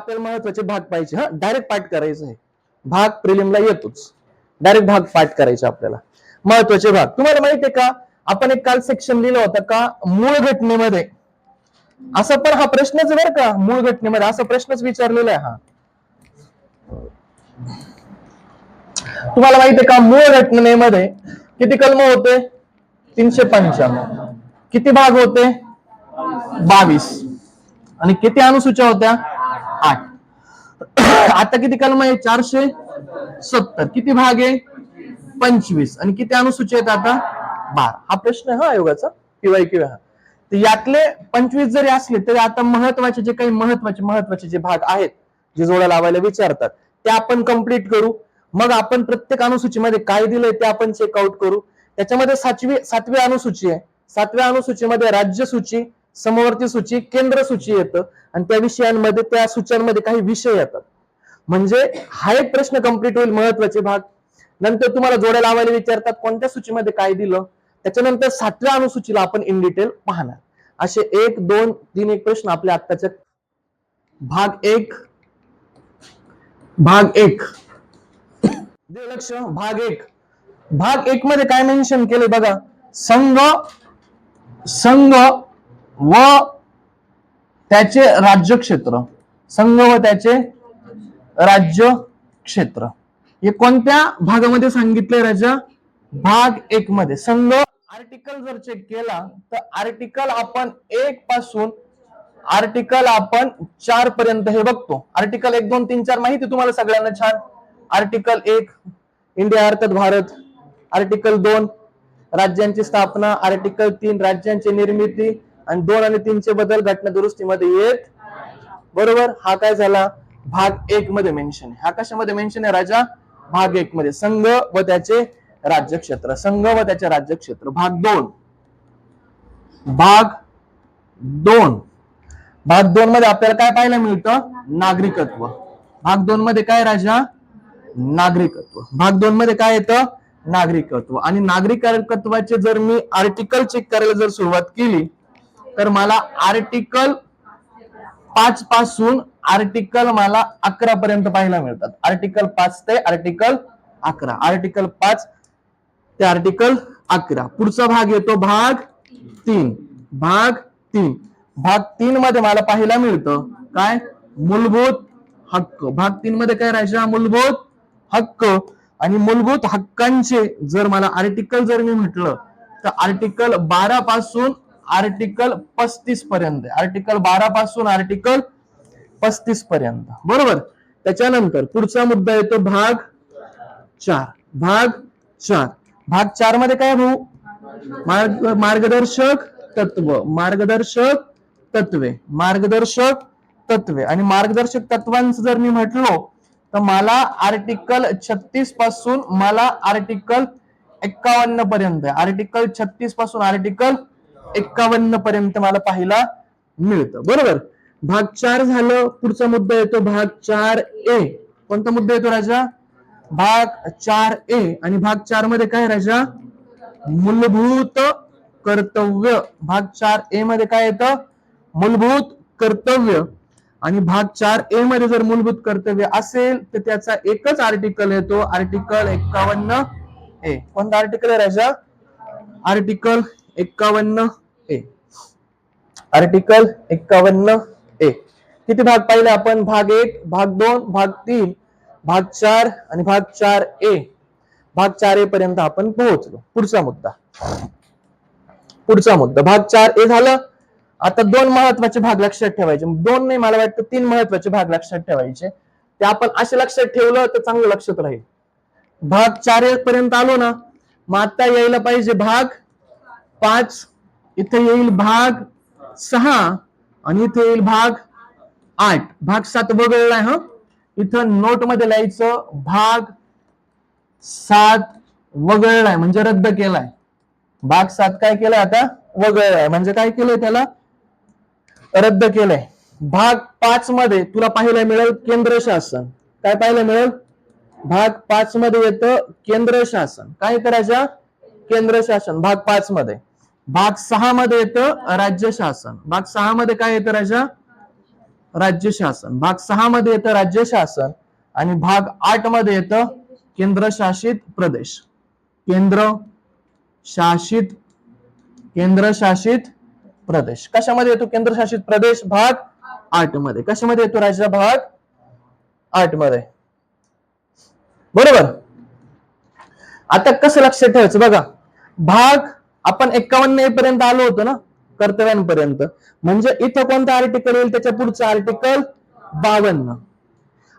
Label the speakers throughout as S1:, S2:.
S1: आपल्याला महत्वाचे भाग पाहिजे. हा डायरेक्ट पाठ करायचं आहे, भाग प्रिलिमला येतोच, डायरेक्ट भाग पाठ करायचे आपल्याला. महत्वाचे भाग तुम्हाला माहिती आहे का, आपण एक काल सेक्शन लिहिलं होतं का मूळ घटनेमध्ये, असं पण हा प्रश्नच बरं का, मूळ घटनेमध्ये असा प्रश्नच विचारलेला आहे हा. तुम्हाला माहिती आहे का मूळ घटनेमध्ये किती कलम होते? 395. किती भाग होते? 22. आणि किती अनुसूच्या होत्या? 8. आता किती कलम आहे? 470. किती भाग आहे? 25. आणि किती अनुसूची आहेत आता? 12. हा प्रश्न आहे हा आयोगाचा PYQ हा. तर यातले 25 जरी असले तरी आता महत्वाचे जे काही महत्वाचे जे भाग आहेत, जे जोड्या लावायला विचारतात, ते आपण कंप्लीट करू. मग आपण प्रत्येक अनुसूचीमध्ये काय दिलंय ते आपण चेकआउट करू. त्याच्यामध्ये सातवी अनुसूची आहे. 7व्या अनुसूचीमध्ये राज्य सूची, समवर्ती सूची, केंद्र सूची येतं आणि त्या विषयांमध्ये, त्या सूच्यांमध्ये काही विषय येतात. म्हणजे हा एक प्रश्न कंप्लीट होईल, महत्वाचे भाग. नंतर तुम्हाला जोड्या लावायला विचारतात कोणत्या सूचीमध्ये काय दिलं. त्याच्यानंतर 7व्या अनुसूचीला आपण इन डिटेल पाहणार. असे 1, 2, 3 एक प्रश्न आपल्या आत्ताच्या भाग 1 दे लक्ष. भाग 1 मध्ये काय मेन्शन केले बघा, संघ व त्याचे राज्यक्षेत्र. संघ व त्याचे राज्यक्षेत्र हे कोणत्या भागामध्ये सांगितले राजा? भाग 1 मध्ये. संघ आर्टिकल जर चेक केला तर आर्टिकल आपण 1 पासून आर्टिकल आपण 4 पर्यंत हे बघतो. आर्टिकल 1, 2, 3, 4 माहिती तुम्हाला सगळ्यांना छान. आर्टिकल 1 इंडिया अर्थात भारत, आर्टिकल 2 राज्यांची स्थापना, आर्टिकल 3 राज्यांची निर्मिती, आणि 2 आणि 3 चे बदल घटना दुरुस्तीमध्ये येत. बरोबर. हा काय झाला? भाग 1 मध्ये मेन्शन आहे. हा कशामध्ये मेन्शन आहे राजा? भाग 1 मध्ये. संघ व त्याचे राज्यक्षेत्र. संघ व त्याचे राज्यक्षेत्र. भाग 2 मध्ये आपल्याला काय पाहायला मिळतं? नागरिकत्व. भाग 2 मध्ये काय राजा? नागरिकत्व. भाग 2 मध्ये काय येतं? नागरिकत्व. आणि नागरिकत्वाचे जर मी आर्टिकल चेक करायला जर सुरुवात केली तर मला आर्टिकल 5 पासून आर्टिकल मला 11 पर्यंत पाहायला मिळतात. आर्टिकल 5 ते आर्टिकल 11. आर्टिकल 5 ते आर्टिकल 11. पुढचा भाग येतो भाग 3. भाग 3 मध्ये मला पाहायला मिळतं काय? मूलभूत हक्क. भाग 3 मध्ये काय राजा? मूलभूत हक्क. आणि मूलभूत हक्कांचे जर मला आर्टिकल जर मी म्हटलं तर आर्टिकल 12 पासून आर्टिकल 35 पर्यंत. आर्टिकल 12 पासून आर्टिकल 35 पर्यंत. बरोबर. त्याच्यानंतर पुढचा मुद्दा येतो भाग 4. भाग 4 मध्ये काय भाऊ? मार्गदर्शक तत्वे. आणि मार्गदर्शक तत्वांचं जर मी म्हटलो तर मला आर्टिकल 36 पासून मला आर्टिकल 51 पर्यंत. आर्टिकल 36 पासून आर्टिकल 51 पर्यंत मला पाहायला मिळतं. बरोबर. भाग 4 झालं. पुढचा मुद्दा येतो भाग 4A. कोणता मुद्दा येतो राजा? भाग 4A. आणि भाग 4 मध्ये काय राजा? मूलभूत कर्तव्य. भाग 4A मध्ये काय येतं? मूलभूत कर्तव्य. आणि भाग 4A मध्ये जर मूलभूत कर्तव्य असेल तर त्याचा एकच आर्टिकल येतो, आर्टिकल 51A. कोणता आर्टिकल आहे राजा? Article 51A. Article 51A. किती भाग पाहिले आपण? भाग 1, भाग 2, भाग 3, भाग 4 आणि भाग 4A. भाग 4A पर्यंत आपण पोहोचलो. पुढचा मुद्दा भाग 4A झालं. आता 2 महत्वाचे भाग लक्षात ठेवायचे. 2 नाही, मला वाटतं 3 महत्वाचे भाग लक्षात ठेवायचे. ते आपण असे लक्षात ठेवलं तर चांगलं लक्षात राहील. भाग 4A पर्यंत आलो ना, मग आता यायला पाहिजे भाग 5, इथे येईल भाग 6 आणि इथे येईल भाग 8. भाग 7 वगळलाय. हा इथं नोट मध्ये लिहायचं भाग 7 वगळलाय म्हणजे रद्द केलाय. भाग 7 काय केलाय? आता वगळलाय म्हणजे काय केलंय? त्याला रद्द केलंय. भाग 5 मध्ये तुला पाहायला मिळेल केंद्र शासन. काय पाहायला मिळेल? भाग 5 मध्ये येतं केंद्र शासन. काय करायचं? केंद्र शासन भाग 5 मध्ये. भाग 6 मध्ये येतं राज्य शासन. भाग 6 मध्ये काय येतं राजा? राज्य शासन. भाग 6 मध्ये येतं राज्य शासन आणि भाग 8 मध्ये येतं केंद्रशासित प्रदेश. केंद्रशासित प्रदेश. कशामध्ये येतो केंद्रशासित प्रदेश? भाग 8 मध्ये. कशामध्ये येतो राज्य? भाग 8 मध्ये. बरोबर. आता कसं लक्षात ठेवायचं बघा, भाग आपण 51 पर्यंत आलो होतो ना, कर्तव्यांपर्यंत. म्हणजे इथं कोणतं आर्टिकल येईल? त्याच्या पुढचं आर्टिकल 52.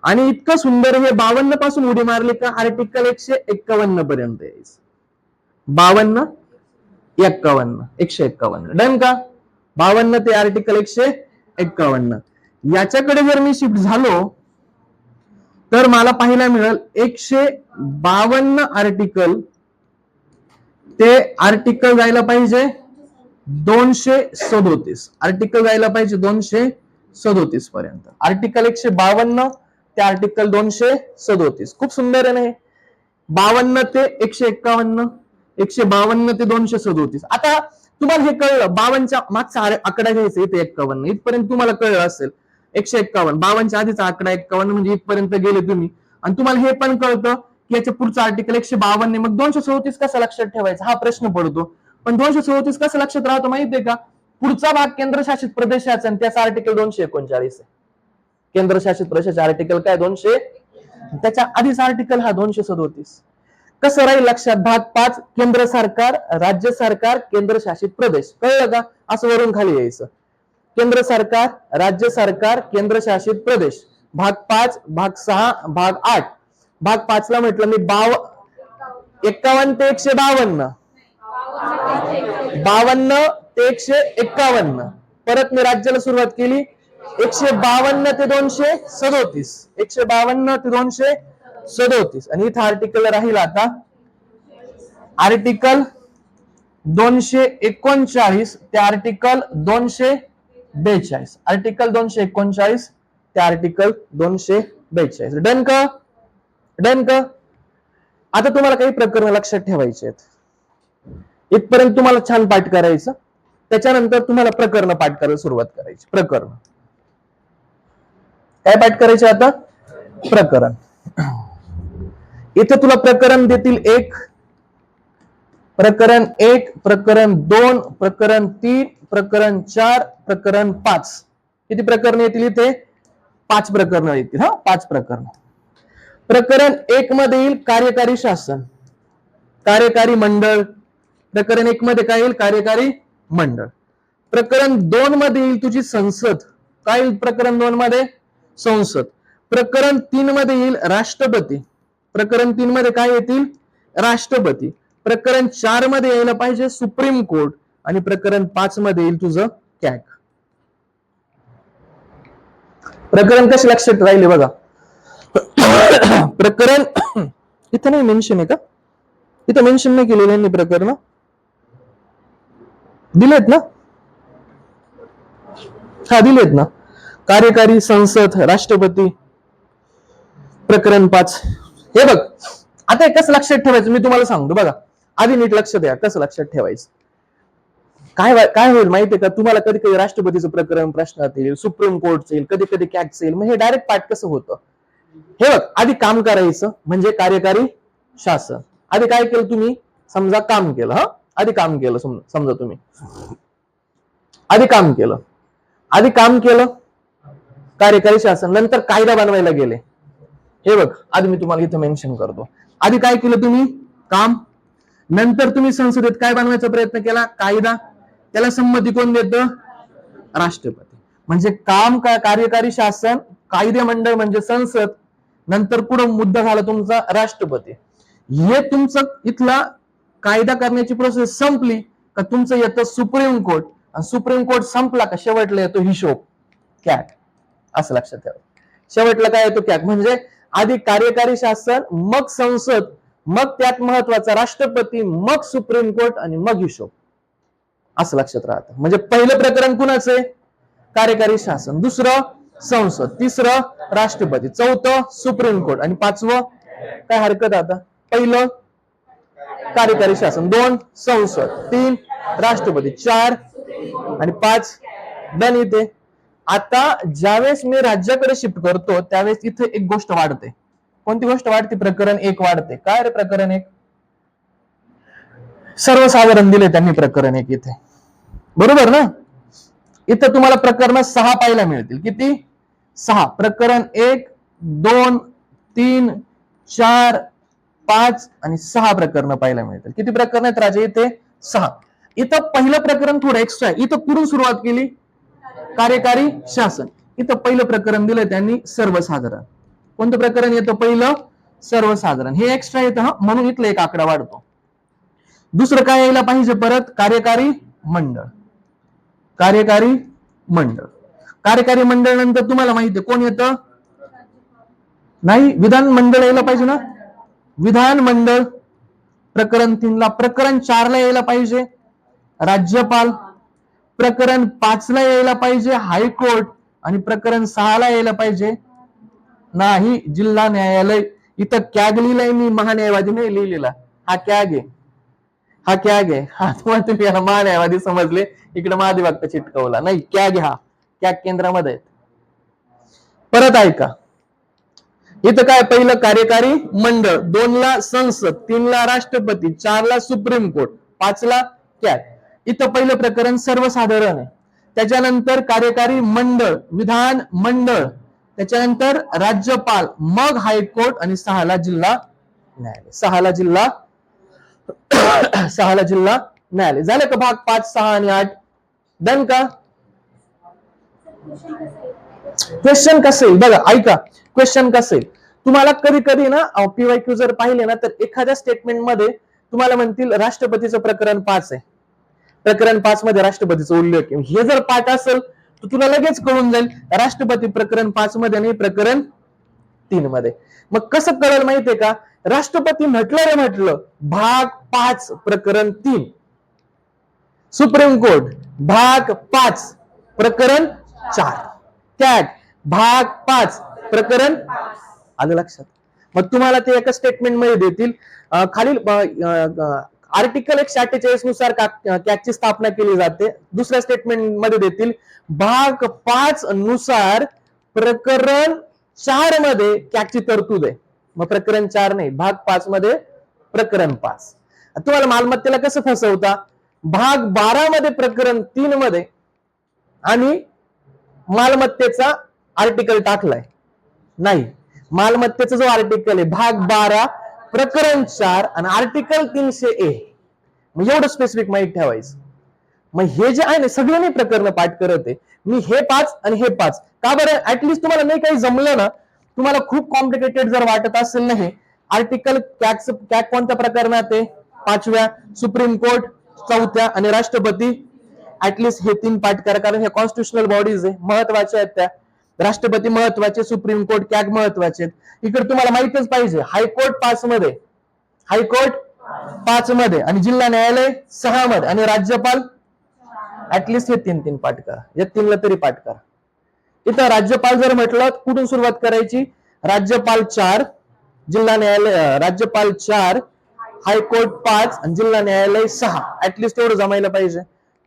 S1: आणि इतकं सुंदर हे 52 पासून उडी मारली का आर्टिकल 151 पर्यंत यायचं. 52, 51, 151. डन का? 52 ते आर्टिकल 151. याच्याकडे जर मी शिफ्ट झालो तर मला पाहायला मिळेल 152 आर्टिकल ते आर्टिकल जायला पाहिजे 237. आर्टिकल जायला पाहिजे 237 पर्यंत. आर्टिकल 152 ते आर्टिकल 237. खूप सुंदर आहे ना हे. 52 ते 151, 152 ते 237. आता तुम्हाला हे कळलं, 52च्या मागचा आकडा घ्यायचा इथे 51. इथपर्यंत तुम्हाला कळलं असेल 151. 52च्या आधीचा आकडा 51 म्हणजे इथपर्यंत गेले तुम्ही. आणि तुम्हाला हे पण कळतं की याच्या पुढचं आर्टिकल 152. मग 237 कसं लक्षात ठेवायचं हा प्रश्न पडतो. पण 237 कसं लक्षात राहतो माहितीये का? पुढचा भाग केंद्रशासित प्रदेशाचा आणि त्याचा आर्टिकल 239 आहे. केंद्रशासित प्रदेशाचा आर्टिकल काय? 200. त्याच्या आधीचा आर्टिकल हा 237. कसं राहील लक्षात? भाग 5 केंद्र सरकार, राज्य सरकार, केंद्रशासित प्रदेश. कळलं का? असं वरून खाली यायचं. केंद्र सरकार, राज्य सरकार, केंद्रशासित प्रदेश. भाग 5, भाग 6, भाग 8. भाग 5 ला म्हटलं मी 51 ते 152. 52 ते 151. परत मी राज्याला सुरुवात केली 152 ते 237. 152 ते 237. आणि इथं आर्टिकल राहील आता आर्टिकल 239 ते आर्टिकल 242. आर्टिकल 239 ते आर्टिकल 242. डन का? डन का? आता तुम्हाला काही प्रकरण लक्षात ठेवायचे आहेत. इथपर्यंत तुम्हाला छान पाठ करायचं. त्याच्यानंतर तुम्हाला प्रकरण पाठ करायला सुरुवात करायची. प्रकरण काय पाठ करायचे आता? प्रकरण. इथे तुला प्रकरण देतील 1, प्रकरण 1, प्रकरण 2, प्रकरण 3, प्रकरण 4, प्रकरण 5. किती प्रकरण येतील इथे? 5 प्रकरण येतील. 5 प्रकरण. प्रकरण 1 मध्ये येईल कार्यकारी शासन, कार्यकारी मंडळ. प्रकरण 1 मध्ये काय येईल? कार्यकारी मंडळ. प्रकरण 2 मध्ये येईल तुझी संसद. काय येईल प्रकरण 2 मध्ये? संसद. प्रकरण 3 मध्ये येईल राष्ट्रपती. प्रकरण 3 मध्ये काय येतील? राष्ट्रपती. प्रकरण 4 मध्ये यायला पाहिजे सुप्रीम कोर्ट. आणि प्रकरण 5 मध्ये येईल तुझं कॅग. प्रकरण कसे लक्षात राहिले बघा. प्रकरण इथं नाही मेन्शन आहे का? इथं मेन्शन नाही केलेलं यांनी प्रकरण. दिलेत ना? हा दिलेत ना. कार्यकारी, संसद, राष्ट्रपती. प्रकरण 5. हे बघ आता हे कसं लक्षात ठेवायचं मी तुम्हाला सांगतो बघा. आधी नीट लक्ष द्या कसं लक्षात ठेवायचं. काय होईल माहितीये का? तुम्हाला कधी कधी राष्ट्रपतीचं प्रकरण प्रश्नात येईल, सुप्रीम कोर्टचं येईल, कधी कधी कॅगचं येईल. मग हे डायरेक्ट पाठ कसं होतं? हे बघ आधी काम करायचं म्हणजे कार्यकारी शासन. आधी काय केलं तुम्ही? समजा काम केलं. आधी काम केलं समजा तुम्ही आधी काम केलं कार्यकारी शासन. नंतर कायदा बनवायला गेले. हे बघ आधी मी तुम्हाला इथे मेन्शन करतो. आधी काय केलं तुम्ही? काम. नंतर तुम्ही संसदेत काय बनवायचा प्रयत्न केला? कायदा. त्याला संमती कोण देतं? राष्ट्रपती. म्हणजे काम कार्यकारी शासन, कायदे मंडळ म्हणजे संसद, नंतर पुढे मुद्दा झाला तुमचा राष्ट्रपती. हे तुमचं इथला कायदा करण्याची प्रोसेस संपली का तुमचं येतं सुप्रीम कोर्ट. आणि सुप्रीम कोर्ट संपला का शेवटला येतो हिशोब, कॅग. असं लक्षात ठेवा. शेवटला काय येतो? कॅग. म्हणजे आधी कार्यकारी शासन, मग संसद, मग त्यात महत्वाचा राष्ट्रपती, मग सुप्रीम कोर्ट आणि मग हिशोब. असं लक्षात राहतं. म्हणजे पहिलं प्रकरण कुणाचं आहे? कार्यकारी शासन. दुसरं संसद. तिसरं राष्ट्रपती. चौथं सुप्रीम कोर्ट. आणि 5वं काय हरकत आता? पहिलं कार्यकारी शासन, 2 संसद, 3 राष्ट्रपती, 4 आणि 5 डन. इथे आता ज्यावेळेस मी राज्याकडे शिफ्ट करतो त्यावेळेस इथे एक गोष्ट वाढते. कोणती गोष्ट वाढते? प्रकरण 1 वाढते. काय रे प्रकरण 1? सर्वसाधारण दिले त्यांनी प्रकरण 1 इथे, बरोबर ना? इथं तुम्हाला प्रकरण 6 पाहायला मिळतील. किती? 6. प्रकरण 1, 2, 3, 4, 5 आणि 6 प्रकरण पाहायला मिळतील. किती प्रकरण आहेत राजा इथे? 6. इथं पहिलं प्रकरण थोडं एक्स्ट्रा आहे. इथं कुठून सुरुवात केली? कार्यकारी शासन. इथं पहिलं प्रकरण दिलं त्यांनी सर्वसाधारण. कोणतं प्रकरण येतं पहिलं? सर्वसाधारण. हे एक्स्ट्रा येतं म्हणून इथलं एक आकडा वाढतो. दुसरं काय यायला पाहिजे परत? कार्यकारी मंडळ. कार्यकारी मंडळ. कार्यकारी मंडळ नंतर तुम्हाला माहिती आहे कोण येतं? नाही, विधान मंडळ यायला पाहिजे ना. विधान मंडळ प्रकरण 3 ला. प्रकरण 4 ला यायला पाहिजे राज्यपाल. प्रकरण 5 ला यायला पाहिजे हायकोर्ट. आणि प्रकरण 6 ला यायला पाहिजे नाही जिल्हा न्यायालय. इथं कॅग लिहिलंय मी, महान्यायवादी नाही लिहिलेला. हा कॅग आहे, हा कॅग आहे. हा तुम्हाला तुम्ही याला महान्यायवादी समजले, इकडे महाधिवक्ता चिटकवला. नाही, कॅग हा कॅग केंद्रामध्ये आहे. परत ऐका, इथं काय? पहिलं कार्यकारी मंडळ, 2 ला संसद, 3 ला राष्ट्रपती, 4 ला सुप्रीम कोर्ट, 5 ला कॅग. इथं पहिलं प्रकरण सर्वसाधारण आहे. त्याच्यानंतर कार्यकारी मंडळ, विधान मंडळ, त्याच्यानंतर राज्यपाल, मग हायकोर्ट आणि 6 ला जिल्हा न्यायालय. 6 ला जिल्हा 6 ला जिल्हा न्यायालय. झालं का भाग 5, 6 आणि 8? डन का? क्वेश्चन कसं येईल बघा, ऐका. क्वेश्चन कसं येईल तुम्हाला? कधी कधी ना पीवायक्यू जर पाहिले ना तर एखाद्या स्टेटमेंट मध्ये तुम्हाला म्हणतील राष्ट्रपतीचं प्रकरण 5 आहे. प्रकरण 5 मध्ये राष्ट्रपतीचा उल्लेख. हे जर पाठ असेल तर तुला लगेच कळून जाईल राष्ट्रपती प्रकरण 5 मध्ये नाही प्रकरण 3 मध्ये. मग कसं कळेल माहितीये का? राष्ट्रपती म्हटलं रे म्हटलं भाग 5 प्रकरण 3. सुप्रीम कोर्ट भाग 5 प्रकरण 4. कॅग भाग 5 प्रकरण. आलं लक्षात? मग तुम्हाला ते एका स्टेटमेंट मध्ये देतील. खालील आर्टिकल 148 नुसार कॅगची स्थापना केली जाते. दुसऱ्या स्टेटमेंट मध्ये देतील भाग 5 नुसार प्रकरण 4 मध्ये कॅगची तरतूद आहे. मग प्रकरण 4 नाही, भाग 5 मध्ये प्रकरण 5. तुम्हाला मालमत्तेला कसं फसवता? भाग 12 मध्ये प्रकरण 3 मध्ये आणि मालमत्तेचा आर्टिकल टाकलाय. नाही, मालमत्तेचा जो आर्टिकल आहे भाग 12 प्रकरण 4 आणि आर्टिकल 300A. मग एवढं स्पेसिफिक माहिती ठेवायचं. मग हे जे आहे ना सगळं नाही प्रकरण पाठ करत आहे मी, हे 5 आणि हे 5 का बरं? ऍटलिस्ट तुम्हाला नाही काही जमलं ना, तुम्हाला खूप कॉम्प्लिकेटेड जर वाटत असेल ना हे आर्टिकल, कॅग कोणत्या प्रकरणात आहे? 5व्या, सुप्रीम कोर्ट 4थ्या आणि राष्ट्रपती. ऍटलिस्ट हे 3 पाठ करा, कारण हे कॉन्स्टिट्युशनल बॉडीज आहे, महत्वाच्या आहेत त्या. राष्ट्रपती महत्वाचे, सुप्रीम कोर्ट, कॅग महत्वाचे आहेत. इकडे तुम्हाला माहितच पाहिजे हायकोर्ट 5 मध्ये, हायकोर्ट 5 मध्ये आणि जिल्हा न्यायालय 6 मध्ये आणि राज्यपाल. ऍटलिस्ट हे 3 पाठ करा, या 3 ला तरी पाठ करा. इथं राज्यपाल जर म्हटलं कुठून सुरुवात करायची? राज्यपाल 4, जिल्हा न्यायालय, राज्यपाल 4, हायकोर्ट 5 आणि जिल्हा न्यायालय 6. ऍटलिस्ट एवढं जमायला पाहिजे.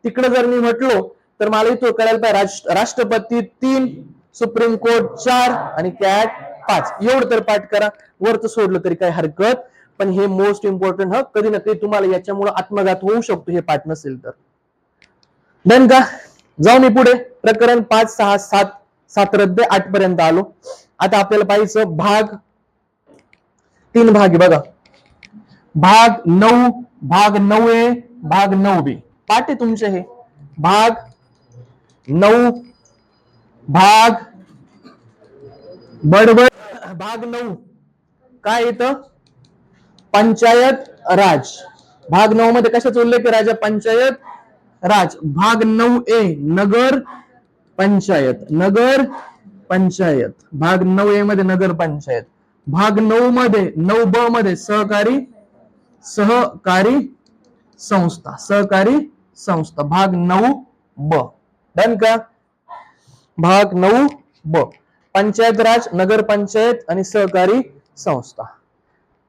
S1: तिकडे जर मी म्हटलो तर मला इथं कळायला पाहिजे राष्ट्रपती 3, सुप्रीम कोर्ट 4 आणि कॅग 5. एवढं तर पाठ करा. वरच सोडलं तरी काही हरकत, पण हे मोस्ट इम्पॉर्टंट. कधी ना कधी तुम्हाला याच्यामुळे आत्मघात होऊ शकतो हे पाठ नसेल तर. डन का? जाऊ मी पुढे. प्रकरण 5, 6, 7 रद्द, 8 पर्यंत आलो. आता आपल्याला पाहिजे भाग 3 भाग बघा. भाग 9, भाग 9A, भाग 9B. पाठ आहे तुमचे हे. भाग 9, भाग बडबड. भाग 9 काय येतं? पंचायत राज. भाग 9 मध्ये कशाचा उल्लेख आहे राजा? पंचायत राज. भाग 9A नगर पंचायत, नगर पंचायत. भाग 9A मध्ये नगर पंचायत. भाग 9 मध्ये, 9B मध्ये सहकारी संस्था, सहकारी संस्था. भाग 9B. डन का? भाग 9B पंचायत राज, नगर पंचायत आणि सहकारी संस्था,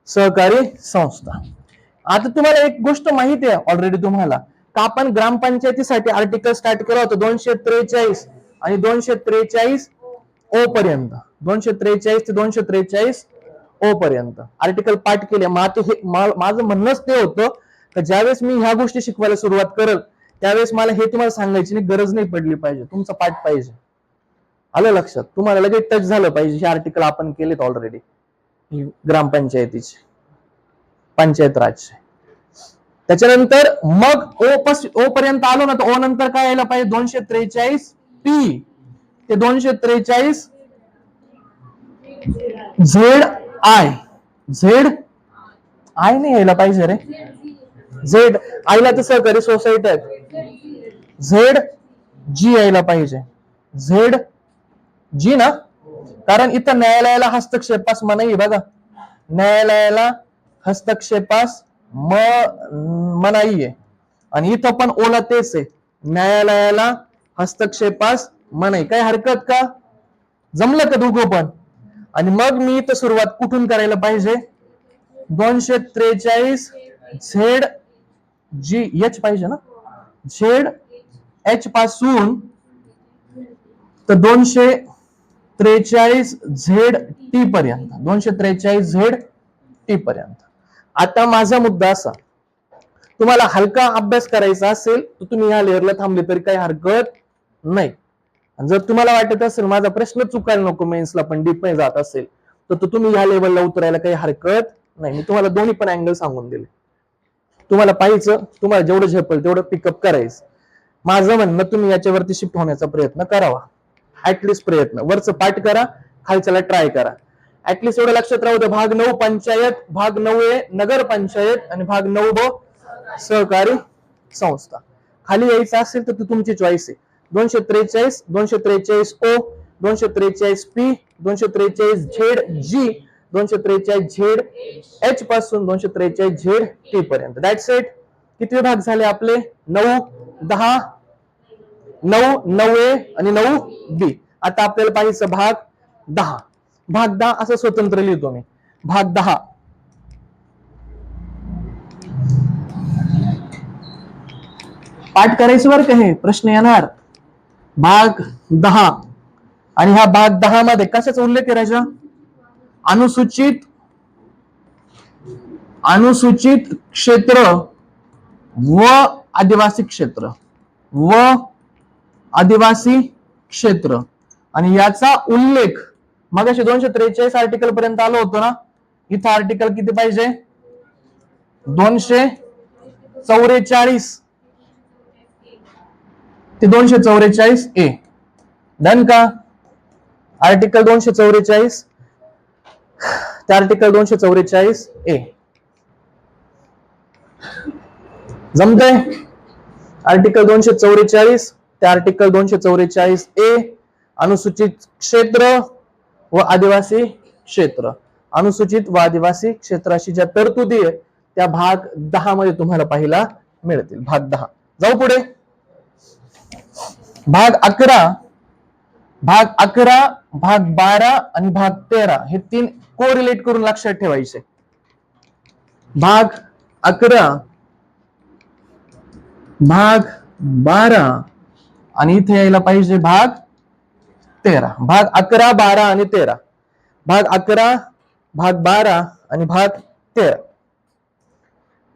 S1: सहकारी संस्था. आता तुम्हाला एक गोष्ट माहिती आहे ऑलरेडी तुम्हाला का आपण ग्रामपंचायतीसाठी आर्टिकल स्टार्ट केला होता 243 आणि 243 ओ पर्यंत, 243 ते 243 ओ पर्यंत आर्टिकल पाठ केले. माझं म्हणणंच ते होतं की ज्यावेळेस मी ह्या गोष्टी शिकवायला सुरुवात करेल त्यावेळेस मला हे तुम्हाला सांगायची गरज नाही पडली पाहिजे, तुमचा पाठ पाहिजे. आलं लक्षात? तुम्हाला लगेच टच झालं पाहिजे हे आर्टिकल आपण केलेत ऑलरेडी ग्रामपंचायतीचे, पंचायत राजचे. त्याच्यानंतर मग ओ पर्यंत आलो ना, तर ओ नंतर काय यायला पाहिजे? 243 पी ते 243 झेड आय. झेड आय नाही यायला पाहिजे रे, झेड आयला तर सहकारी सोसायटी आहेत. झेड जी यायला पाहिजे, झेड जी ना, कारण इथं न्यायालयाला हस्तक्षेपास मनाई बघा, न्यायालयाला हस्तक्षेपास मनाई आहे. आणि इथं पण ओला तेच आहे, न्यायालयाला हस्तक्षेपास मनाई. काही हरकत का? जमलं का दोघं पण? आणि मग मी इथं सुरुवात कुठून करायला पाहिजे? 243 झेड जी एच पाहिजे ना, झेड एच पासून तर 243 झेड टी पर्यंत, 243 झेड टी पर्यंत. आता माझा मुद्दा असा, तुम्हाला हलका अभ्यास करायचा असेल तर तुम्ही या लेअरला थांबले तरी काही हरकत नाही. जर तुम्हाला वाटत असेल माझा प्रश्न चुकायला नको, मेन्सला पण डीप मध्ये जात असेल तर तुम्ही या लेवलला उतरायला काही हरकत नाही. मी तुम्हाला दोन्ही पण अँगल सांगून दिले. तुम्हाला पाहिजे, तुम्हाला जेवढं झेपेल तेवढं पिकअप करायचं. माझं म्हणणं तुम्ही याच्यावरती शिफ्ट होण्याचा प्रयत्न करावा, ऍटलिस्ट प्रयत्न. वरचं पाठ करा, खालच्याला ट्राय करा. ऍटलिस्ट एवढं लक्षात राहू द्या, भाग 9 पंचायत, भाग 9 नगर पंचायत आणि भाग 9 सहकारी संस्था. खाली यायचं असेल तर तुमची चॉईस आहे. 243 243 O, 243 P, 243 Z G, 243 Z H पासून 243 झेड टी पर्यंत. That's it. किती भाग झाले आपले? 9, 10, 9, 9A आणि 9B. आता आपल्याला पाहिजे भाग 10. भाग 10 असं स्वतंत्र लिहितो मी. भाग 10 पाठ करायचं बरं का, हे प्रश्न येणार. भाग 10 आणि ह्या भाग 10 मध्ये कशाचा उल्लेख करायचा? अनुसूचित क्षेत्र व आदिवासी क्षेत्र, व आदिवासी क्षेत्र. आणि याचा उल्लेख मग 243 आर्टिकल पर्यंत आलो होतो ना, इथं आर्टिकल किती पाहिजे? 244 ते 244 ए. डन का? आर्टिकल 244 ते आर्टिकल 244 ए. जमतंय? आर्टिकल 244 ते आर्टिकल 244 ए. अनुसूचित क्षेत्र व आदिवासी क्षेत्र. अनुसूचित व आदिवासी क्षेत्राशी ज्या तरतुदी आहे त्या भाग 10 मध्ये तुम्हाला पाहायला मिळतील. भाग 10. जाऊ पुढे. भाग 11, भाग 11, भाग 12 आणि भाग 13 हे 3 कोरिलेट करून लक्षात ठेवायचे. भाग 11, भाग 12 आणि इथे यायला पाहिजे भाग 13. भाग 11, 12 आणि 13. भाग 11, भाग 12 आणि भाग 13.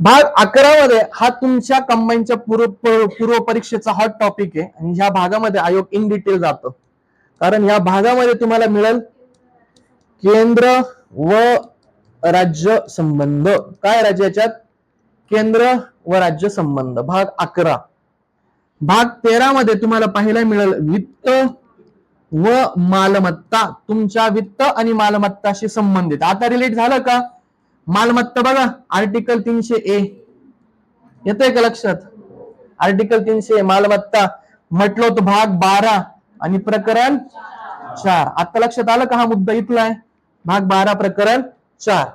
S1: भाग 11 मध्ये हा तुमच्या कंबाईनच्या पूर्व परीक्षेचा हॉट टॉपिक आहे आणि ह्या भागामध्ये आयोग इन डिटेल जातो. कारण या भागामध्ये तुम्हाला मिळेल केंद्र व राज्य संबंध. काय राज्याच्यात? केंद्र व राज्य संबंध. भाग 11. भाग 13 मध्ये तुम्हाला पाहायला मिळेल वित्त व मालमत्ता. तुमच्या वित्त आणि मालमत्ताशी संबंधित. आता रिलेट झालं का? मालमत्ता बघा, आर्टिकल 300A येतोय का लक्षात? आर्टिकल 300 मालमत्ता म्हटलं होतं भाग 12 आणि प्रकरण 4. आता लक्षात आलं का? हा मुद्दा इथला आहे. भाग 12 प्रकरण 4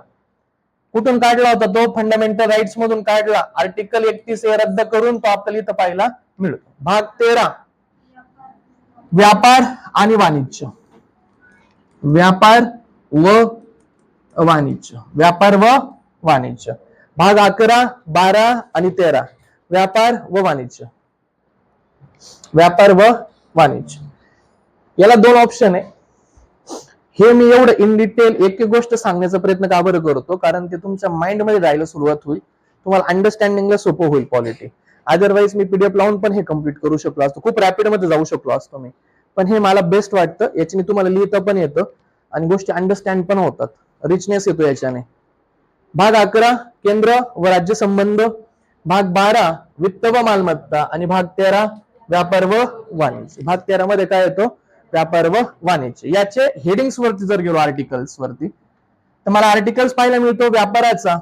S1: कुठून काढला होता? तो फंडामेंटल राईट्स मधून काढला. आर्टिकल 31A रद्द करून तो आपल्याला इथं पाहायला मिळतो. भाग 13 व्यापार आणि वाणिज्य. व्यापार व वाणिज्य. व्यापार व वाणिज्य. भाग 11, 12 आणि 13 व्यापार व वाणिज्य. व्यापार व वाणिज्य. याला दोन ऑप्शन आहे. हे मी एवढं इन डिटेल एक एक गोष्ट सांगण्याचा प्रयत्न का बरं करतो, कारण ते तुमच्या माइंड मध्ये जायला सुरुवात होईल, तुम्हाला अंडरस्टँडिंगला सोपं होईल पॉलिटी. अदरवाईज मी पीडीएफ लावून पण हे कम्प्लीट करू शकलो असतो, खूप रॅपिड मध्ये जाऊ शकलो असतो मी, पण हे मला बेस्ट वाटतं. याच्याने तुम्हाला लिहिता पण येतं आणि गोष्टी अंडरस्टँड पण होतात, रिचनेस येतो याच्याने. भाग 11 केंद्र व राज्य संबंध, भाग 12 वित्त व मालमत्ता आणि भाग 13 व्यापार व वाणिज्य. भाग 13 मध्ये काय येतो? व्यापार व वाणिज्य. याचे हेडिंग्स वरती जर गेलो आर्टिकल्स वरती, तर मला आर्टिकल्स पाहायला मिळतो व्यापाराचा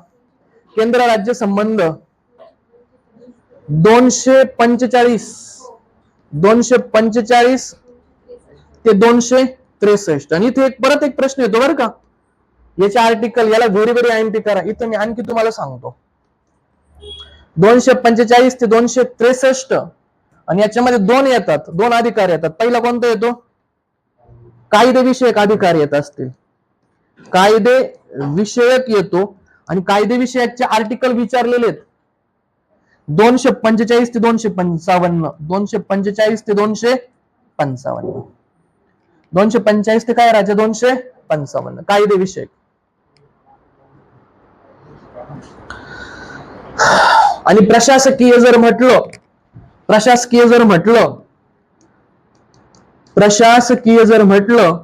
S1: केंद्र राज्य संबंध 245 ते 263. आणि इथे परत एक प्रश्न येतो बरं का, याचे आर्टिकल, याला व्हेरी व्हेरी आयएमपी करा. इथं मी आणखी तुम्हाला सांगतो 245 ते 263, आणि याच्यामध्ये दोन येतात, दोन अधिकार येतात. पहिला कोणता येतो? कायदे विषयक अधिकार येत असतील, कायदे विषयक येतो, आणि कायदे विषयकचे आर्टिकल विचारलेले आहेत 245 ते 255. 245 ते 255. 245 ते काय राजा? 255 कायदे विषयक. आणि प्रशासकीय जर म्हटलं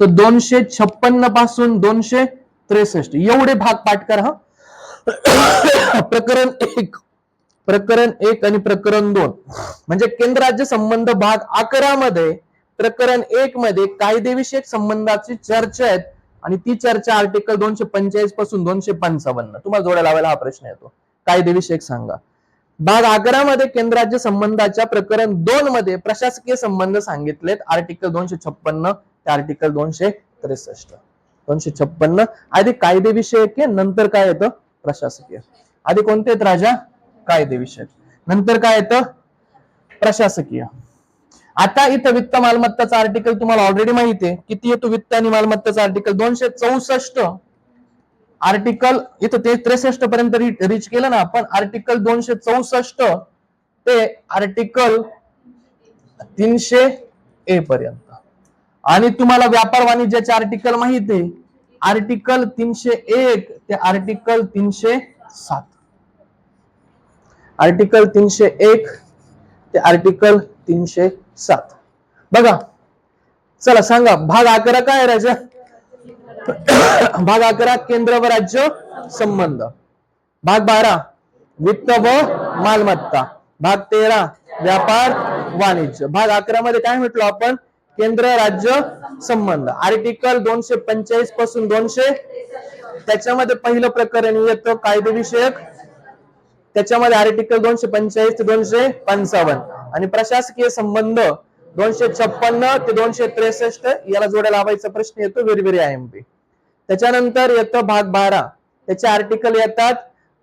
S1: तर 256 पासून 263 एवढे भाग पाठ करा. प्रकरण 1 आणि प्रकरण 2 म्हणजे केंद्र राज्य संबंध भाग 11 मध्ये प्रकरण 1 मध्ये कायदेविषयक संबंधाची चर्चा आहेत, आणि ती चर्चा आर्टिकल 245 पासून 255. तुम्हाला जोड्या लावायला हा प्रश्न येतो, कायदेविषयक सांगा. भाग 11 मध्ये केंद्र राज्य संबंधाच्या प्रकरण 2 मध्ये प्रशासकीय संबंध सांगितलेत, आर्टिकल 256 ते आर्टिकल 263. 256 आधी कायदेविषयक, नंतर काय येतं? प्रशासकीय. आधी कोणते आहेत राजा? कायदेविषयक, नंतर काय येतं? प्रशासकीय. आता इथं वित्त मालमत्ताचा आर्टिकल तुम्हाला ऑलरेडी माहिती आहे, किती येतो वित्त आणि मालमत्ताचा आर्टिकल? 264. आर्टिकल इथं ते 63 पर्यंत रीच केलं ना आपण. आर्टिकल 264 ते आर्टिकल 300A पर्यंत. आणि तुम्हाला व्यापार वाणिज्याचे आर्टिकल माहिती आहे, आर्टिकल 301 ते आर्टिकल 307. आर्टिकल 301 ते आर्टिकल 307. बघा, चला सांगा भाग 11 काय राजा? भाग 11 केंद्र व राज्य संबंध, भाग 12 वित्त व मालमत्ता, भाग 13 व्यापार वाणिज्य. भाग 11 मध्ये काय म्हटलं आपण? केंद्र राज्य संबंध. आर्टिकल 245 पासून 200, त्याच्यामध्ये पहिलं प्रकरण येतं कायदेविषयक, त्याच्यामध्ये आर्टिकल 245 ते 255. आणि प्रशासकीय संबंध 256 ते 263. याला जोड्या लावायचा प्रश्न येतो, व्हेरी व्हेरी आयएमपी. त्याच्यानंतर येतं भाग 12, त्याचे आर्टिकल येतात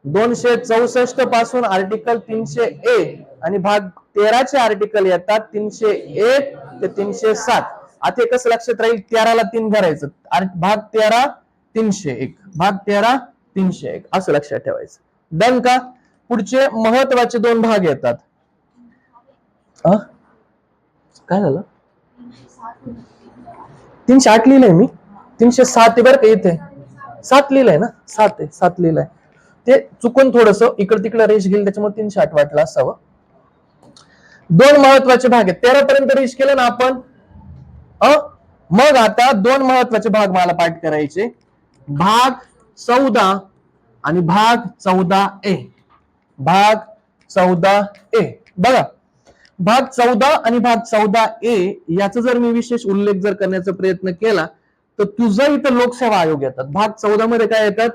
S1: 264 पासून आर्टिकल 300A, आणि भाग 13 चे आर्टिकल येतात 301 ते 307. आता कसं लक्षात राहील? 13 ला 3 धरायचं, भाग 13 301, भाग 13 301 असं लक्षात ठेवायचं. डन का? पुढचे महत्वाचे दोन भाग येतात. काय झालं? 308 लिहिलंय मी, 307 बरं का, इथे 7 लिहिलंय ना, 7 लिहिलंय, ते चुकून थोडस इकडे तिकडे रेश गेली, त्याच्यामुळे 308 वाटलं असावं. दोन महत्वाचे भाग आहेत, 13 पर्यंत रेश केलं ना आपण. मग आता दोन महत्वाचे भाग मला पाठ करायचे, भाग 14 आणि भाग 14A. भाग 14A बघा, भाग 14 आणि भाग 14A याचा जर मी विशेष उल्लेख जर करण्याचा प्रयत्न केला, तर तुझं इथं लोकसेवा आयोग येतात. भाग 14 मध्ये काय येतात?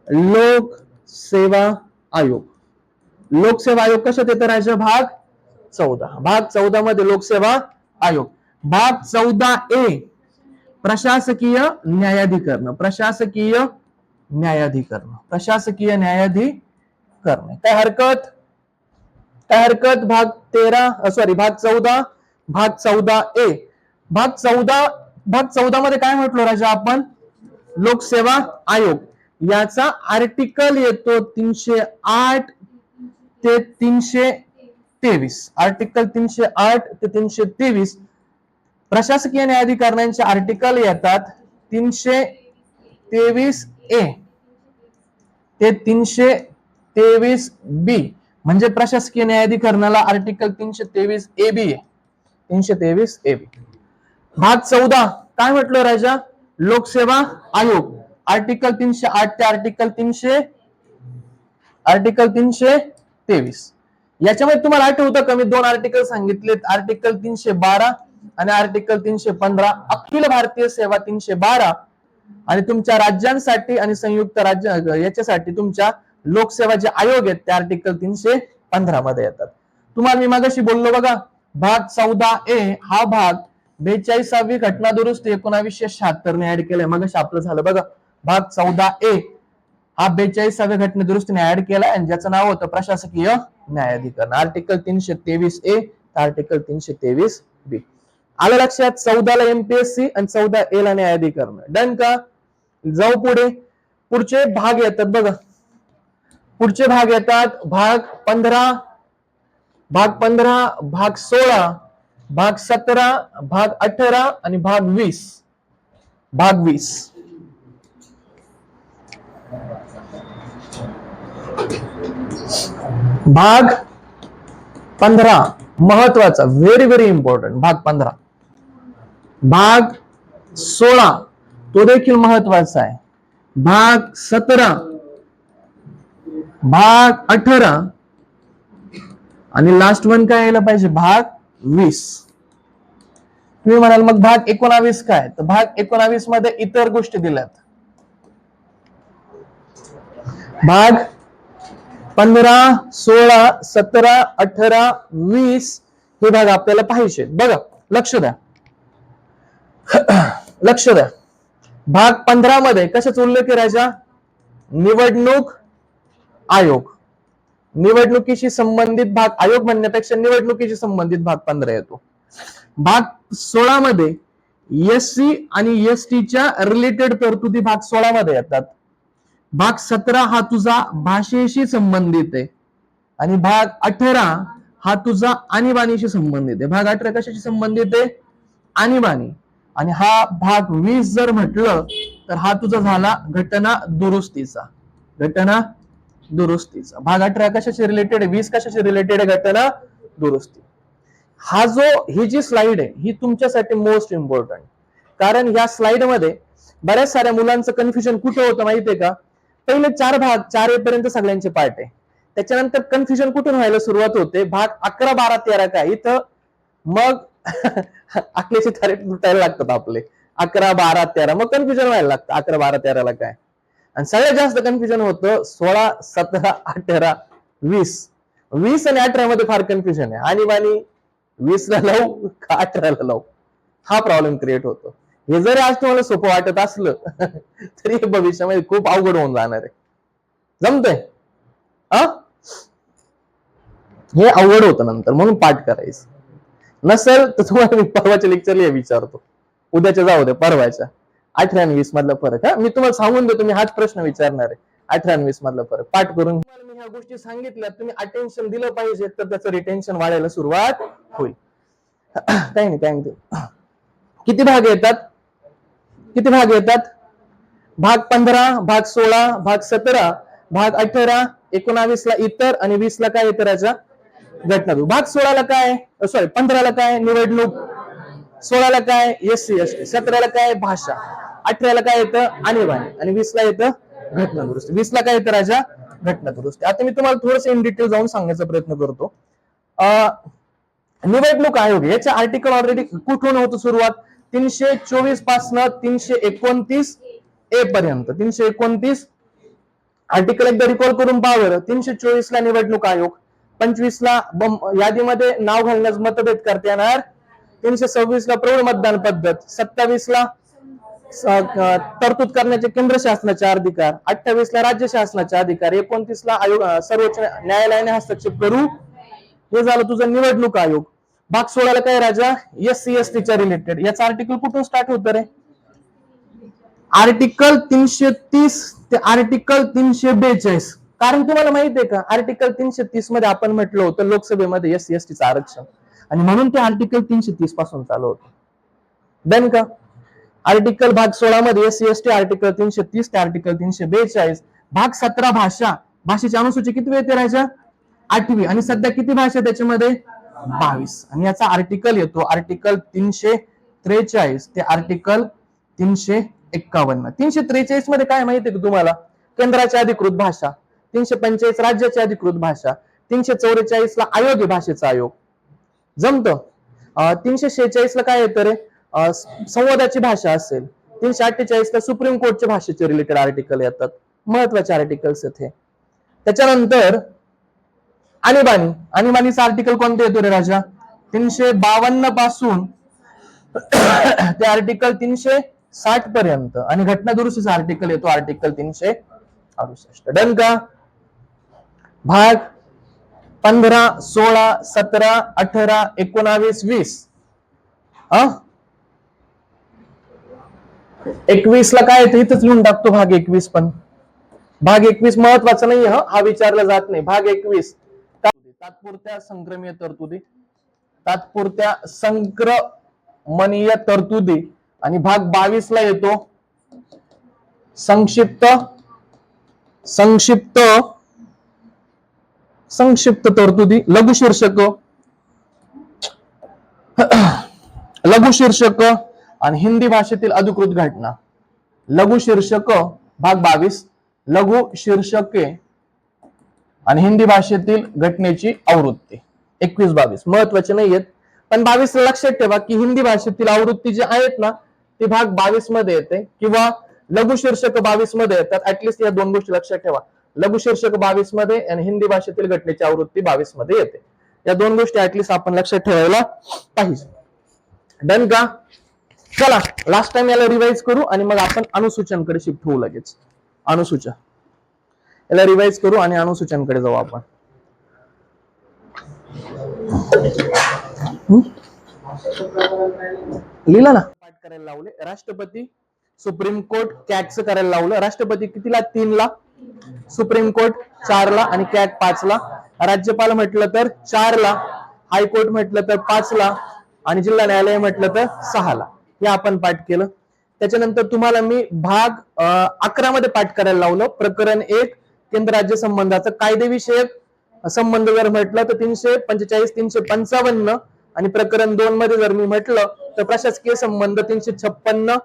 S1: लोकसेवा आयोग. लोकसेवा आयोग कशात येतं राजा? भाग 14. भाग 14 मध्ये लोकसेवा आयोग. भाग 14A प्रशासकीय न्यायाधिकरण. प्रशासकीय न्यायाधिकरण. प्रशासकीय न्यायाधिकरण. काय हरकत? भाग 14, भाग 14A. भाग 14 मध्ये काय म्हटलं राजा आपण? लोकसेवा आयोग. याचा आर्टिकल येतो 308 ते 323. आर्टिकल 308 ते 323. प्रशासकीय न्यायाधिकरणांचे आर्टिकल येतात 323A ते 323B, म्हणजे प्रशासकीय न्यायाधिकरणाला आर्टिकल 323AB आहे. 323AB. भाग 14 काय म्हटलं राजा? लोकसेवा आयोग. आर्टिकल 308 ते आर्टिकल 323. याच्यामध्ये तुम्हाला आठवतं का मी दोन आर्टिकल सांगितलेत, आर्टिकल 312 आणि आर्टिकल 315. अखिल भारतीय सेवा 312 आणि तुमच्या राज्यांसाठी आणि संयुक्त राज्य याच्यासाठी तुमच्या लोकसेवा जे आयोग आहेत ते आर्टिकल 315 मध्ये येतात. तुम्हाला मी मागाशी बोललो बघा, भाग 14A हा भाग 42वी घटना दुरुस्ती 1976 ने ऍड केलाय. मगाशी आपलं झालं बघा, भाग 14A हा 42व्या घटना दुरुस्तीने ऍड केलाय आणि ज्याचं नाव होतं प्रशासकीय न्यायाधिकरण. Article 323A article 323B. आलं लक्षात? 14ला एमपीएससी आणि 14A ला न्यायाधिकरण. डन का? जाऊ पुढे. पुढचे भाग येतात बघा, पुढचे भाग येतात भाग 15, भाग 16, भाग 17, भाग 18 आणि भाग 20. भाग 20 भाग 15 महत्वाचा, व्हेरी व्हेरी इम्पॉर्टंट. भाग 15. भाग 16 तो देखील महत्वाचा आहे. भाग 17, भाग 18 आणि लास्ट वन काय यायला पाहिजे? भाग 20. तुम्ही म्हणाल मग भाग 19 काय? तर भाग 19 मध्ये इतर गोष्टी दिल्यात. भाग 15, 16, 17, 18, 20 हे भाग आपल्याला पाहिजे. बघा, लक्ष द्या, लक्ष द्या. भाग 15 मध्ये कशाचा उल्लेख करायचा? निवडणूक आयोग. निवडणुकीशी संबंधित भाग आयोग म्हणण्यापेक्षा निवडणुकीशी संबंधित भाग 15 येतो. भाग 16 मध्ये एससी आणि एसटीच्या रिलेटेड तरतुदी भाग 16 मध्ये येतात. भाग 17 हा तुझा भाषेशी संबंधित आहे आणि भाग 18 हा तुझा आणीबाणीशी संबंधित आहे. भाग 18 कशाशी संबंधित आहे? आणीबाणी. आणि हा भाग 20 जर म्हटलं तर हा तुझा झाला घटना दुरुस्तीचा. घटना दुरुस्तीचा. भाग 18 कशाशी रिलेटेड आहे? 20 कशाशी रिलेटेड आहे? घटना दुरुस्ती. हा जो ही जी स्लाइड आहे ही तुमच्यासाठी मोस्ट इम्पॉर्टंट, कारण या स्लाइड मध्ये बऱ्याच साऱ्या मुलांचं कन्फ्युजन कुठे होतं माहितीये का? पहिले 4 भाग 4 पर्यंत सगळ्यांचे पार्ट आहे, त्याच्यानंतर कन्फ्युजन कुठून व्हायला सुरुवात होते? भाग 11, 12, 13 काय इथं मग आकड्याची तारे तुटायला लागतात आपले. 11, 12, 13 मग कन्फ्युजन व्हायला लागतं 11, 12, 13 ला काय. आणि सगळ्यात जास्त कन्फ्युजन होतं 16, 17, 18, 20. 20 आणि 18 मध्ये फार कन्फ्युजन आहे. आणीबाणी 20 ला लावू का 18 ला लावू, हा प्रॉब्लेम क्रिएट होतो. हे जरी आज तुम्हाला सोपं वाटत असलं तरी हे भविष्यामध्ये खूप अवघड होऊन जाणार आहे. जमतंय? हे अवघड होतं नंतर, म्हणून पाठ करायचं. नसेल तर तुम्हाला मी परवाच्या लेक्चरला विचारतो, उद्याच्या जाऊ दे, परवाच्या 18 आणि 20 मधला फरक. मी तुम्हाला सांगून देतो, मी हाच प्रश्न विचारणार आहे, 18 आणि 20 मधला फरक. पाठ करून तुम्हाला मी ह्या गोष्टी सांगितल्या, तुम्ही अटेन्शन दिलं पाहिजे तर त्याचं रिटेन्शन वाढायला सुरुवात होईल. काही नाही, थँक्यू. किती भाग येतात? किती भाग येतात? भाग 15, भाग 16, भाग 17, भाग 18, 19 ला इतर आणि 20 ला काय येतं राजा? घटना. भाग 16 ला काय? सॉरी 15 ला काय? निवडणूक. 16 ला काय? SC ST. 17 ला काय? भाषा. 18 ला काय येतं? आणीबाणी. आणि 20 ला येतं घटना दुरुस्ती. 20 ला काय येतं राजा? घटना दुरुस्ती. आता मी तुम्हाला थोडंसं इन डिटेल जाऊन सांगण्याचा प्रयत्न करतो. निवडणूक आयोग याचे आर्टिकल ऑलरेडी कुठून होतं सुरुवात? 324 पासून 329A पर्यंत. 329 आर्टिकल एकदा रिकॉल करून पहा बरं. 324 ला निवडणूक आयोग, 25 ला यादीमध्ये नाव घालण्यास मतभेद करता येणार, 326 ला प्रौढ मतदान पद्धत, 27 ला तरतूद करण्याचे केंद्र शासनाचे अधिकार, 28 ला राज्य शासनाचे अधिकार, 29 ला आयोग सर्वोच्च न्यायालयाने हस्तक्षेप करू. हे झालं तुझं निवडणूक आयोग. भाग 16 ला काय राजा? एससी एसटीच्या रिलेटेड. याचा आर्टिकल कुठून स्टार्ट होतं रे? आर्टिकल 330 ते आर्टिकल 342. कारण तुम्हाला माहिती आहे का, आर्टिकल 330 मध्ये आपण म्हटलं होतं लोकसभेमध्ये एससी एसटीचं आरक्षण, आणि म्हणून ते आर्टिकल 330 पासून चालू होतं. डन का? आर्टिकल भाग 16 मध्ये SC/ST आर्टिकल 330 ते आर्टिकल 342. भाग 17 भाषा, भाषेची अनुसूची किती येते राजा? 8वी. आणि सध्या किती भाषा त्याच्यामध्ये? 22. आणि याचा आर्टिकल येतो आर्टिकल 343 ते आर्टिकल 351. 343 मध्ये काय माहितीये का तुम्हाला? केंद्राची अधिकृत भाषा. 345 राज्याची अधिकृत भाषा. 344 ला आयोग आहे, भाषेचा आयोग. जमत. 346 ला काय येतं रे? संवादाची भाषा असेल. 348 ला सुप्रीम कोर्टच्या भाषेचे रिलेटेड आर्टिकल येतात. महत्वाचे आर्टिकल्स आहेत हे. त्याच्यानंतर आणीबाणी. आणीबाणीचा आर्टिकल कोणते येतो रे राजा? 352 पासून ते आर्टिकल 360 पर्यंत. आणि घटना दुरुस्तीचा आर्टिकल येतो आर्टिकल 368. डन का? भाग 15, 16, 17, 18, 19, 20. 21 ला काय येतं? इथंच लिहून टाकतो भाग 21. पण भाग 21 महत्वाचा नाहीये, हा विचारला जात नाही. भाग 21 तात्पुरत्या संक्रमणीय तरतुदी. तात्पुरत्या संक्रमणीय तरतुदी. आणि भाग 22 ला येतो संक्षिप्त संक्षिप्त संक्षिप्त तरतुदी. लघु शीर्षक, लघु शीर्षक आणि हिंदी भाषेतील अधिकृत घटना. लघु शीर्षक भाग 22, लघु शीर्षके आणि हिंदी भाषेतील घटनेची आवृत्ती. 21, 22 महत्वाचे नाहीयेत, पण 22 लक्षात ठेवा की हिंदी भाषेतील आवृत्ती जे आहेत ना ती भाग 22 मध्ये येते, किंवा लघु शीर्षक 22 मध्ये येतात. ऍटलिस्ट या दोन गोष्टी लक्षात ठेवा. लघु शीर्षक 22 मध्ये आणि हिंदी भाषेतील घटनेची आवृत्ती 22 मध्ये येते. या दोन गोष्टी ऍटलिस्ट आपण लक्षात ठेवायला पाहिजे. डन का? चला लास्ट टाइम याला रिवाइज करू आणि मग आपण अनुसूचनकडे शिफ्ट होऊ लगेच. अनुसूचन याला रिवाइज करू आणि अनुसूचनकडे जाऊ आपण. लिहिला ना? पाठ करायला लावले. राष्ट्रपती, सुप्रीम कोर्ट, कॅगचं करायला लावलं. राष्ट्रपती कितीला? 3 ला. सुप्रीम कोर्ट 4 ला आणि कॅग 5 ला. राज्यपाल म्हटलं तर 4 ला. हायकोर्ट म्हटलं तर 5 ला. आणि जिल्हा न्यायालय म्हटलं तर 6 ला. हे आपण पाठ केलं. त्याच्यानंतर तुम्हाला मी भाग 11 मध्ये पाठ करायला लावलं. प्रकरण 1 केंद्र राज्य संबंधाचा कायदेविषयक संबंध जर म्हटलं तर 345, 355. आणि प्रकरण 2 मध्ये जर मी म्हटलं तर प्रशासकीय संबंध 356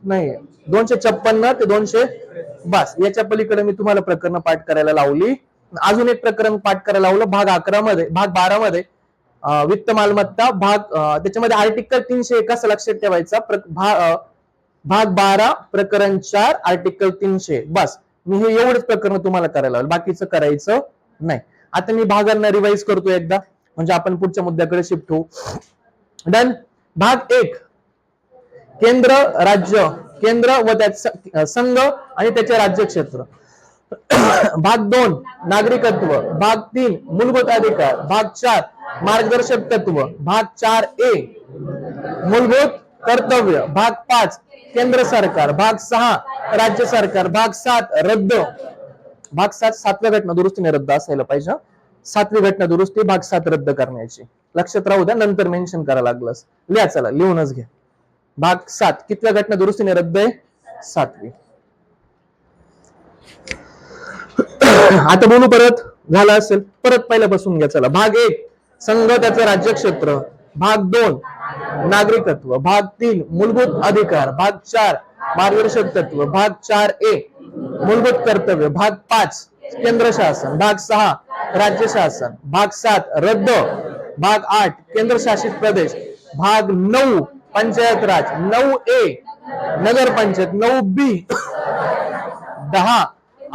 S1: नाही 256 ते 200. बस याच्या पलीकडे मी तुम्हाला प्रकरण पाठ करायला लावली. अजून एक प्रकरण पाठ करायला लावलं भाग 11 मध्ये. भाग 12 मध्ये वित्त मालमत्ता भाग, त्याच्यामध्ये आर्टिकल 301 असं लक्षात ठेवायचा. भाग 12 प्रकरण 4 आर्टिकल 300. बस मी हे एवढंच प्रकरण तुम्हाला करायला लावलं, बाकीचं करायचं नाही. आता मी भागांना रिवाइज करतो एकदा, म्हणजे आपण पुढच्या मुद्द्याकडे शिफ्ट होऊ. डन. भाग 1 केंद्र राज्य, केंद्र व त्याचा संघ आणि त्याचे राज्य क्षेत्र. भाग 2 नागरिकत्व. भाग 3 मूलभूत अधिकार. भाग 4 मार्गदर्शक तत्व. भाग 4A मूलभूत कर्तव्य. भाग 5 केंद्र सरकार. भाग 6 राज्य सरकार. भाग 7 रद्द. भाग 7 7व्या घटना दुरुस्तीने रद्द असायला पाहिजे. 7वी घटना दुरुस्ती भाग 7 रद्द करण्याची. लक्षात राहू द्या, नंतर मेन्शन करायला लागलंच. लिहा, चला लिहूनच घ्या. भाग 7 कितव्या घटना दुरुस्तीने रद्द आहे? 7वी. आता बोलू परत, झालं असेल परत पहिल्यापासून घ्या. चला भाग 1 संघ त्याचं राज्य क्षेत्र. भाग 2 नागरिकत्व. भाग 3 मूलभूत अधिकार. भाग 4 मार्गदर्शक तत्व. भाग 4A मूलभूत कर्तव्य. भाग 5 केंद्र शासन. भाग 6 राज्य शासन. भाग 7 रद्द. भाग 8 केंद्रशासित प्रदेश. भाग 9 पंचायत राज. 9A नगर पंचायत. 9B 10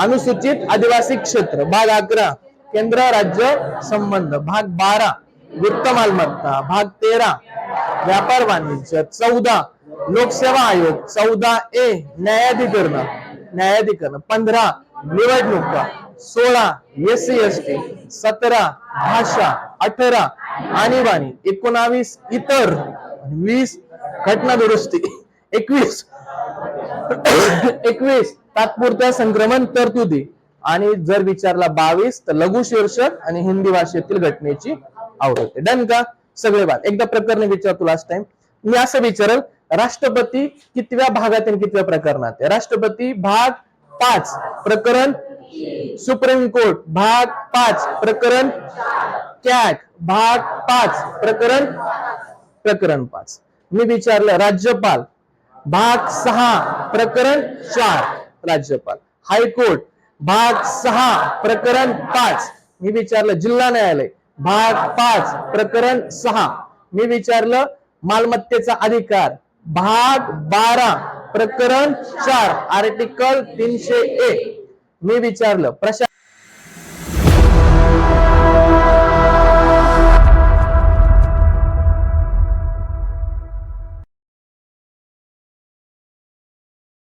S1: अनुसूचित आदिवासी क्षेत्र. भाग 11 केंद्र राज्य संबंध. भाग 12 वित्त मालमत्ता. भाग 13 व्यापार वाणिज्य. 14 लोकसेवा आयोग. 14A न्यायाधिकरण. 15 निवडणुका. 16 SC/ST. 17 भाषा. 18 आणीबाणी. 19 इतर. 20 घटना दुरुस्ती. 21 तात्पुरत्या संक्रमण तरतुदी. आणि जर विचारला 22 तर लघु शीर्षक आणि हिंदी भाषेतील घटनेची आवृत्ती. डन का? सगळे बाद. एकदा प्रकरण विचारतो लास्ट टाइम. मी असं विचारल राष्ट्रपती कितव्या भागातील कितव्या प्रकरणात आहे? राष्ट्रपती भाग 5 प्रकरण सुप्रीम कोर्ट भाग 5 प्रकरण कॅग भाग 5 प्रकरण 5. मी विचारलं राज्यपाल भाग 6 प्रकरण 4 राज्यपाल. हायकोर्ट भाग 6 प्रकरण 5. मी विचारलं जिल्हा न्यायालय भाग 5 प्रकरण 6. मी विचारलं मालमत्तेचा अधिकार भाग 12 प्रकरण 4 आर्टिकल 301. मी विचारलं